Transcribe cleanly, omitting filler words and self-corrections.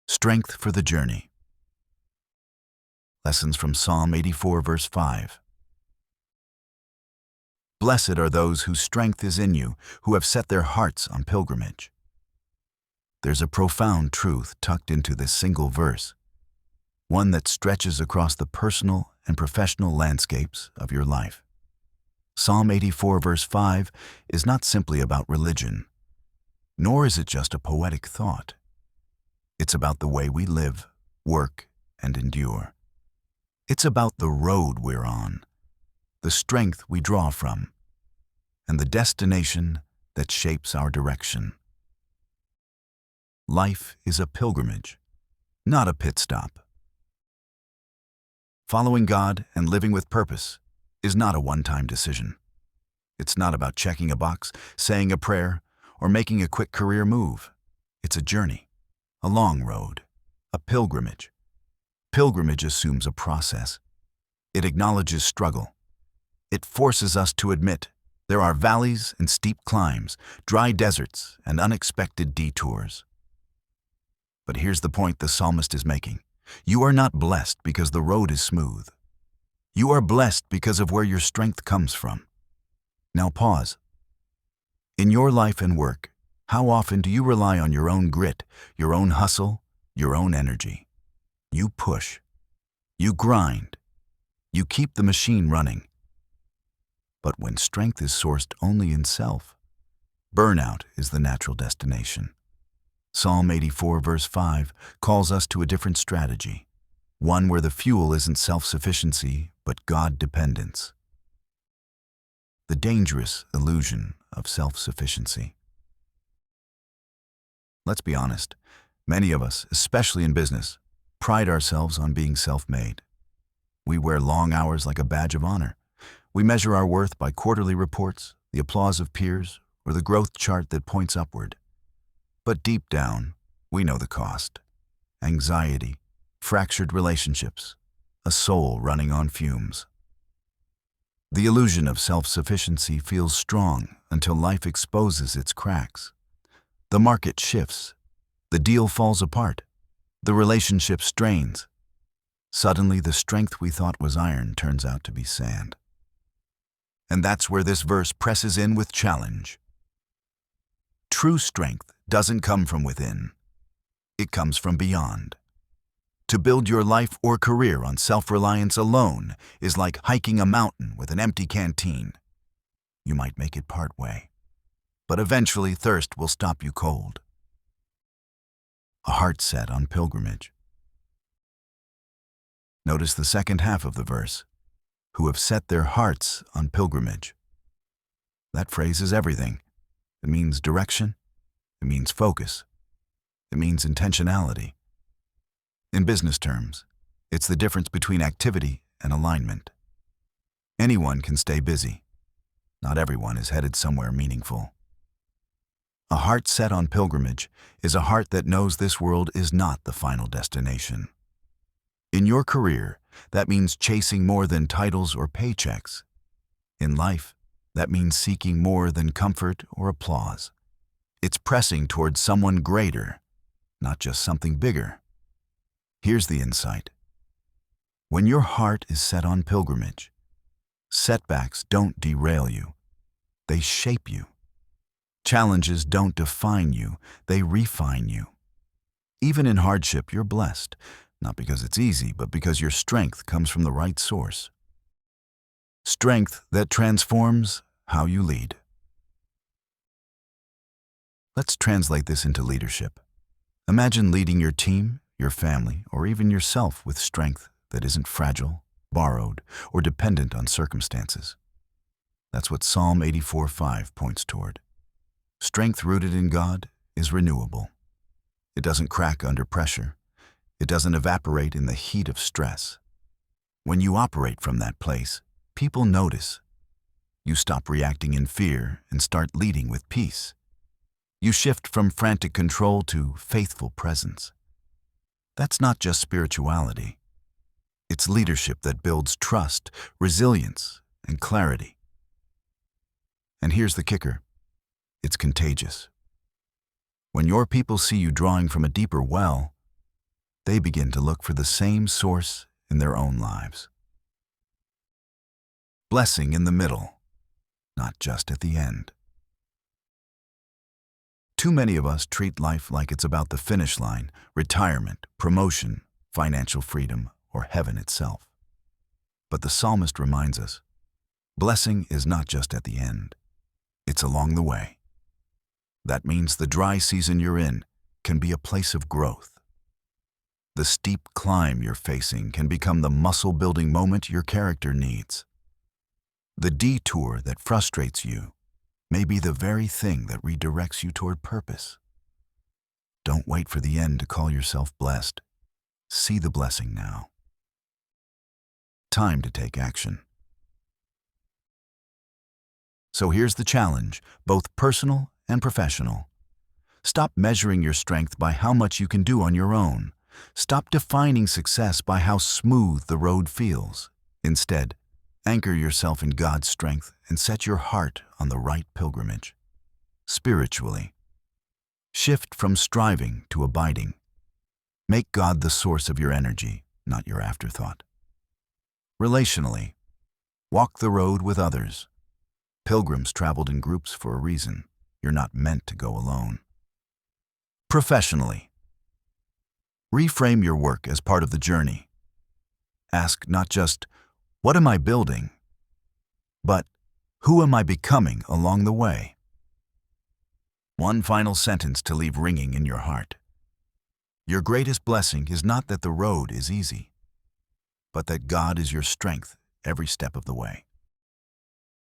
Strength for the journey. Lessons from Psalm 84, verse 5. Blessed are those whose strength is in you, who have set their hearts on pilgrimage. There's a profound truth tucked into this single verse, one that stretches across the personal and professional landscapes of your life. Psalm 84, verse 5 is not simply about religion, nor is it just a poetic thought. It's about the way we live, work, and endure. It's about the road we're on, the strength we draw from, and the destination that shapes our direction. Life is a pilgrimage, not a pit stop. Following God and living with purpose is not a one-time decision. It's not about checking a box, saying a prayer, or making a quick career move. It's a journey, a long road, a pilgrimage. Pilgrimage assumes a process. It acknowledges struggle. It forces us to admit there are valleys and steep climbs, dry deserts and unexpected detours. But here's the point the psalmist is making. You are not blessed because the road is smooth. You are blessed because of where your strength comes from. Now pause. In your life and work, how often do you rely on your own grit, your own hustle, your own energy? You push. You grind. You keep the machine running. But when strength is sourced only in self, burnout is the natural destination. Psalm 84, verse 5 calls us to a different strategy, one where the fuel isn't self-sufficiency, but God-dependence. The dangerous illusion of self-sufficiency. Let's be honest, many of us, especially in business, pride ourselves on being self-made. We wear long hours like a badge of honor. We measure our worth by quarterly reports, the applause of peers, or the growth chart that points upward. But deep down, we know the cost. Anxiety, fractured relationships, a soul running on fumes. The illusion of self-sufficiency feels strong until life exposes its cracks. The market shifts. The deal falls apart. The relationship strains. Suddenly, the strength we thought was iron turns out to be sand. And that's where this verse presses in with challenge. True strength doesn't come from within. It comes from beyond. To build your life or career on self-reliance alone is like hiking a mountain with an empty canteen. You might make it part way, but eventually thirst will stop you cold. A heart set on pilgrimage. Notice the second half of the verse, who have set their hearts on pilgrimage. That phrase is everything. It means direction. It means focus. It means intentionality. In business terms, it's the difference between activity and alignment. Anyone can stay busy. Not everyone is headed somewhere meaningful. A heart set on pilgrimage is a heart that knows this world is not the final destination. In your career, that means chasing more than titles or paychecks. In life, that means seeking more than comfort or applause. It's pressing towards someone greater, not just something bigger. Here's the insight. When your heart is set on pilgrimage, setbacks don't derail you. They shape you. Challenges don't define you. They refine you. Even in hardship, you're blessed, not because it's easy, but because your strength comes from the right source. Strength that transforms how you lead. Let's translate this into leadership. Imagine leading your team, your family, or even yourself with strength that isn't fragile, borrowed, or dependent on circumstances. That's what Psalm 84:5 points toward. Strength rooted in God is renewable. It doesn't crack under pressure. It doesn't evaporate in the heat of stress. When you operate from that place, people notice. You stop reacting in fear and start leading with peace. You shift from frantic control to faithful presence. That's not just spirituality. It's leadership that builds trust, resilience, and clarity. And here's the kicker. It's contagious. When your people see you drawing from a deeper well, they begin to look for the same source in their own lives. Blessing in the middle, not just at the end. Too many of us treat life like it's about the finish line, retirement, promotion, financial freedom, or heaven itself. But the psalmist reminds us, blessing is not just at the end, it's along the way. That means the dry season you're in can be a place of growth. The steep climb you're facing can become the muscle-building moment your character needs. The detour that frustrates you may be the very thing that redirects you toward purpose. Don't wait for the end to call yourself blessed. See the blessing now. Time to take action. So here's the challenge, both personal and professional. Stop measuring your strength by how much you can do on your own. Stop defining success by how smooth the road feels. Instead, anchor yourself in God's strength and set your heart on the right pilgrimage. Spiritually, shift from striving to abiding. Make God the source of your energy, not your afterthought. Relationally, walk the road with others. Pilgrims traveled in groups for a reason. You're not meant to go alone. Professionally, reframe your work as part of the journey. Ask not just, what am I building? But, who am I becoming along the way? One final sentence to leave ringing in your heart. Your greatest blessing is not that the road is easy, but that God is your strength every step of the way.